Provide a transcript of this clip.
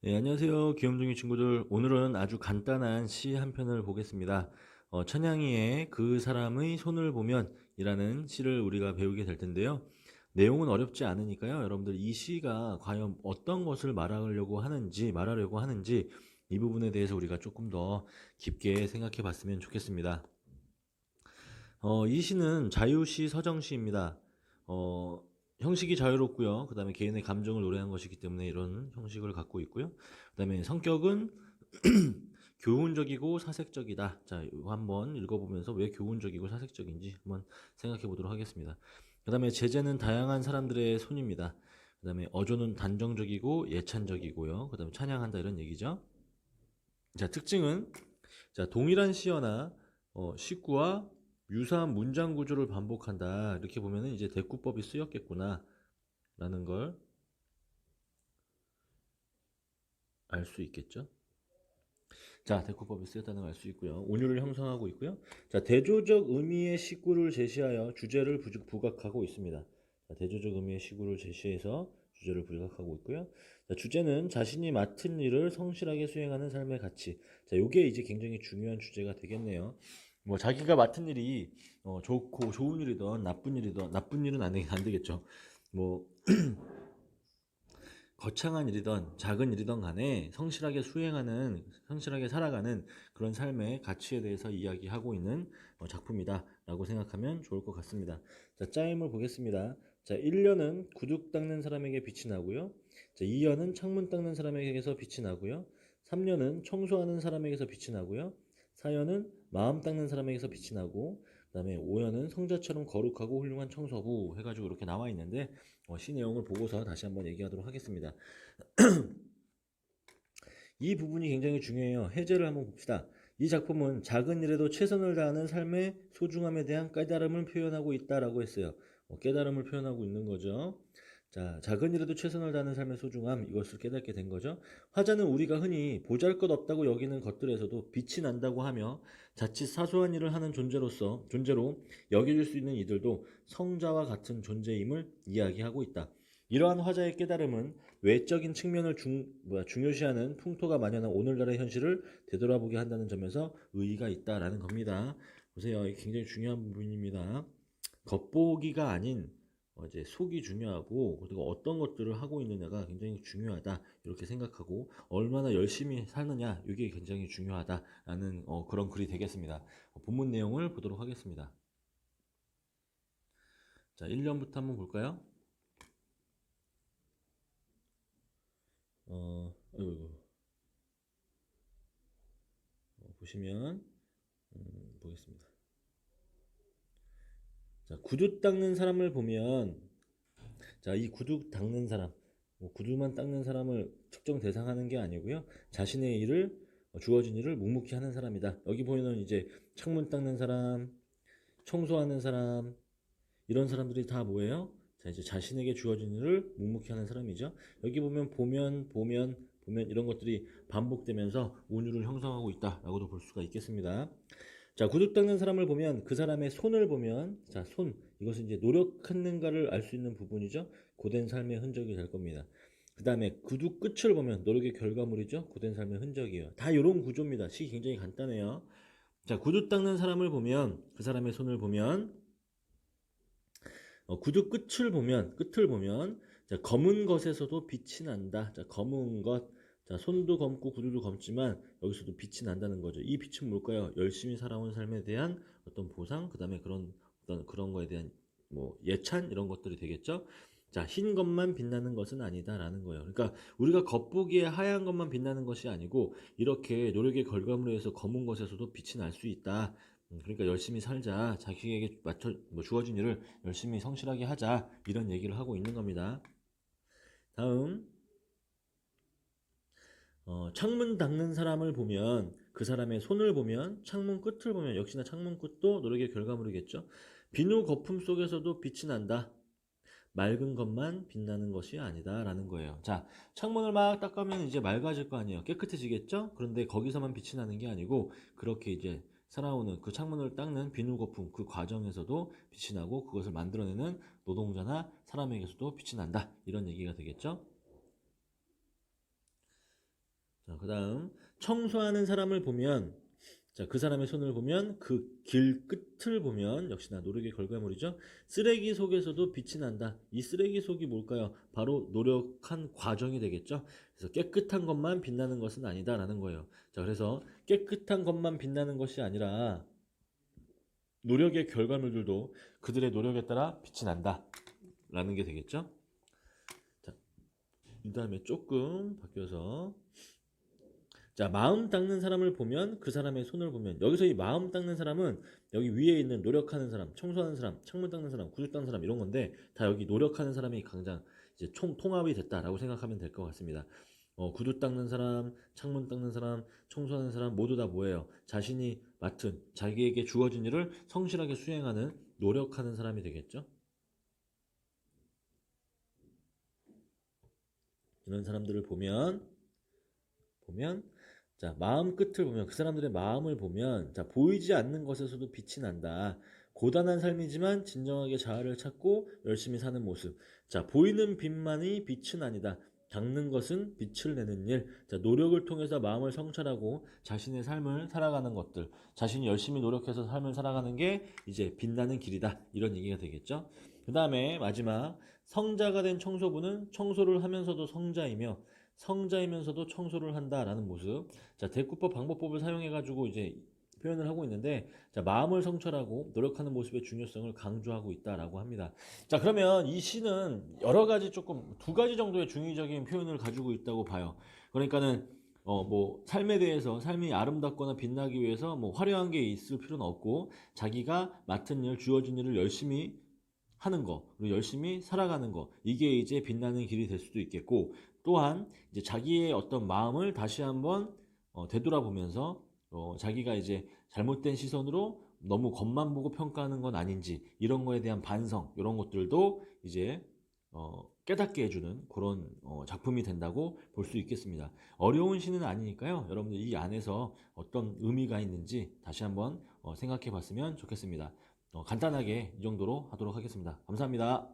네, 안녕하세요. 귀염둥이 친구들. 오늘은 아주 간단한 시 한 편을 보겠습니다. 천양이의 그 사람의 손을 보면 이라는 시를 우리가 배우게 될 텐데요. 내용은 어렵지 않으니까요. 여러분들 이 시가 과연 어떤 것을 말하려고 하는지 이 부분에 대해서 우리가 조금 더 깊게 생각해 봤으면 좋겠습니다. 이 시는 자유시 서정시입니다. 어, 형식이 자유롭고요. 그 다음에 개인의 감정을 노래한 것이기 때문에 이런 형식을 갖고 있고요. 그 다음에 성격은 교훈적이고 사색적이다. 자, 이거 한번 읽어보면서 왜 교훈적이고 사색적인지 한번 생각해 보도록 하겠습니다. 그 다음에 제재는 다양한 사람들의 손입니다. 그 다음에 어조는 단정적이고 예찬적이고요. 그 다음에 찬양한다 이런 얘기죠. 자, 특징은 자, 동일한 시어나 식구와 유사한 문장 구조를 반복한다. 이렇게 보면은 이제 대꾸법이 쓰였겠구나. 라는 걸 알 수 있겠죠. 자, 대꾸법이 쓰였다는 걸 알 수 있고요. 온유를 형성하고 있고요. 자, 대조적 의미의 식구를 제시하여 주제를 부각하고 있습니다. 자, 대조적 의미의 식구를 제시해서 주제를 부각하고 있고요. 자, 주제는 자신이 맡은 일을 성실하게 수행하는 삶의 가치. 자, 요게 이제 굉장히 중요한 주제가 되겠네요. 뭐 자기가 맡은 일이 좋고 좋은 일이든 나쁜 일은 안 되겠죠. 뭐 거창한 일이든 작은 일이든 간에 성실하게 살아가는 그런 삶의 가치에 대해서 이야기하고 있는 작품이다라고 생각하면 좋을 것 같습니다. 자, 짜임을 보겠습니다. 자, 1년은 구둑 닦는 사람에게 빛이 나고요. 자, 2년은 창문 닦는 사람에게서 빛이 나고요. 3년은 청소하는 사람에게서 빛이 나고요. 4년은 마음 닦는 사람에게서 빛이 나고 그다음에 5년은 성자처럼 거룩하고 훌륭한 청소부 해가지고 이렇게 나와 있는데 시 내용을 보고서 다시 한번 얘기하도록 하겠습니다. 이 부분이 굉장히 중요해요. 해제를 한번 봅시다. 이 작품은 작은 일에도 최선을 다하는 삶의 소중함에 대한 깨달음을 표현하고 있다라고 했어요. 깨달음을 표현하고 있는 거죠. 자, 작은 일에도 최선을 다하는 삶의 소중함, 이것을 깨닫게 된 거죠. 화자는 우리가 흔히 보잘것없다고 여기는 것들에서도 빛이 난다고 하며 자칫 사소한 일을 하는 존재로 여겨질 수 있는 이들도 성자와 같은 존재임을 이야기하고 있다. 이러한 화자의 깨달음은 외적인 측면을 중요시하는 풍토가 만연한 오늘날의 현실을 되돌아보게 한다는 점에서 의의가 있다라는 겁니다. 보세요. 이게 굉장히 중요한 부분입니다. 겉보기가 아닌 이제 속이 중요하고 그리고 어떤 것들을 하고 있느냐가 굉장히 중요하다 이렇게 생각하고 얼마나 열심히 사느냐 이게 굉장히 중요하다라는 그런 글이 되겠습니다. 본문 내용을 보도록 하겠습니다. 자, 1년부터 한번 볼까요? 아이고, 보시면 보겠습니다. 자, 구두 닦는 사람을 보면 자, 이 구두 닦는 사람, 뭐 구두만 닦는 사람을 특정 대상하는 게 아니고요. 자신의 일을 주어진 일을 묵묵히 하는 사람이다. 여기 보이는 이제 창문 닦는 사람, 청소하는 사람 이런 사람들이 다 뭐예요? 자, 이제 자신에게 주어진 일을 묵묵히 하는 사람이죠. 여기 보면 이런 것들이 반복되면서 운율을 형성하고 있다라고도 볼 수가 있겠습니다. 자, 구두 닦는 사람을 보면 그 사람의 손을 보면 자, 이것은 이제 노력했는가를 알 수 있는 부분이죠. 고된 삶의 흔적이 될 겁니다. 그 다음에 구두 끝을 보면 노력의 결과물이죠. 고된 삶의 흔적이에요. 다 이런 구조입니다. 시 굉장히 간단해요. 자, 구두 닦는 사람을 보면 그 사람의 손을 보면 구두 끝을 보면 자, 검은 것에서도 빛이 난다. 자, 검은 것. 자, 손도 검고 구두도 검지만 여기서도 빛이 난다는 거죠. 이 빛은 뭘까요? 열심히 살아온 삶에 대한 어떤 보상, 그다음에 그런 어떤 그런 거에 대한 뭐 예찬 이런 것들이 되겠죠. 자, 흰 것만 빛나는 것은 아니다라는 거예요. 그러니까 우리가 겉보기에 하얀 것만 빛나는 것이 아니고 이렇게 노력의 결과물에 의해서 검은 것에서도 빛이 날 수 있다. 그러니까 열심히 살자. 자기에게 주어진 일을 열심히 성실하게 하자. 이런 얘기를 하고 있는 겁니다. 다음, 창문 닦는 사람을 보면 그 사람의 손을 보면 창문 끝을 보면 역시나 창문 끝도 노력의 결과물이겠죠. 비누 거품 속에서도 빛이 난다. 맑은 것만 빛나는 것이 아니다라는 거예요. 자, 창문을 막 닦으면 이제 맑아질 거 아니에요. 깨끗해지겠죠? 그런데 거기서만 빛이 나는 게 아니고 그렇게 이제 살아오는 그 창문을 닦는 비누 거품 그 과정에서도 빛이 나고 그것을 만들어내는 노동자나 사람에게서도 빛이 난다. 이런 얘기가 되겠죠? 자, 그다음 청소하는 사람을 보면 자, 그 사람의 손을 보면 그 길 끝을 보면 역시나 노력의 결과물이죠. 쓰레기 속에서도 빛이 난다. 이 쓰레기 속이 뭘까요? 바로 노력한 과정이 되겠죠. 그래서 깨끗한 것만 빛나는 것은 아니다라는 거예요. 자, 그래서 깨끗한 것만 빛나는 것이 아니라 노력의 결과물들도 그들의 노력에 따라 빛이 난다라는 게 되겠죠. 자, 이 다음에 조금 바뀌어서 자, 마음 닦는 사람을 보면 그 사람의 손을 보면 여기서 이 마음 닦는 사람은 여기 위에 있는 노력하는 사람, 청소하는 사람, 창문 닦는 사람, 구두 닦는 사람 이런 건데 다 여기 노력하는 사람이 강장 이제 통합이 됐다라고 생각하면 될 것 같습니다. 구두 닦는 사람, 창문 닦는 사람, 청소하는 사람 모두 다 뭐예요? 자신이 맡은 자기에게 주어진 일을 성실하게 수행하는 노력하는 사람이 되겠죠? 이런 사람들을 보면 자, 마음 끝을 보면 그 사람들의 마음을 보면 자, 보이지 않는 것에서도 빛이 난다. 고단한 삶이지만 진정하게 자아를 찾고 열심히 사는 모습. 자, 보이는 빛만이 빛은 아니다. 닦는 것은 빛을 내는 일. 자, 노력을 통해서 마음을 성찰하고 자신의 삶을 살아가는 것들. 자신이 열심히 노력해서 삶을 살아가는 게 이제 빛나는 길이다. 이런 얘기가 되겠죠. 그 다음에 마지막 성자가 된 청소부는 청소를 하면서도 성자이며 성자이면서도 청소를 한다라는 모습. 자, 대꾸법 방법법을 사용해 가지고 이제 표현을 하고 있는데 자, 마음을 성찰하고 노력하는 모습의 중요성을 강조하고 있다라고 합니다. 자, 그러면 이 시는 여러 가지 조금 두 가지 정도의 중의적인 표현을 가지고 있다고 봐요. 그러니까는 뭐 삶에 대해서 삶이 아름답거나 빛나기 위해서 뭐 화려한 게 있을 필요는 없고 자기가 맡은 일, 주어진 일을 열심히 하는 거, 그리고 열심히 살아가는 거, 이게 이제 빛나는 길이 될 수도 있겠고, 또한 이제 자기의 어떤 마음을 다시 한번 되돌아보면서 자기가 이제 잘못된 시선으로 너무 겉만 보고 평가하는 건 아닌지 이런 거에 대한 반성 이런 것들도 이제 깨닫게 해주는 그런 작품이 된다고 볼 수 있겠습니다. 어려운 시는 아니니까요. 여러분들 이 안에서 어떤 의미가 있는지 다시 한번 생각해 봤으면 좋겠습니다. 간단하게 이 정도로 하도록 하겠습니다. 감사합니다.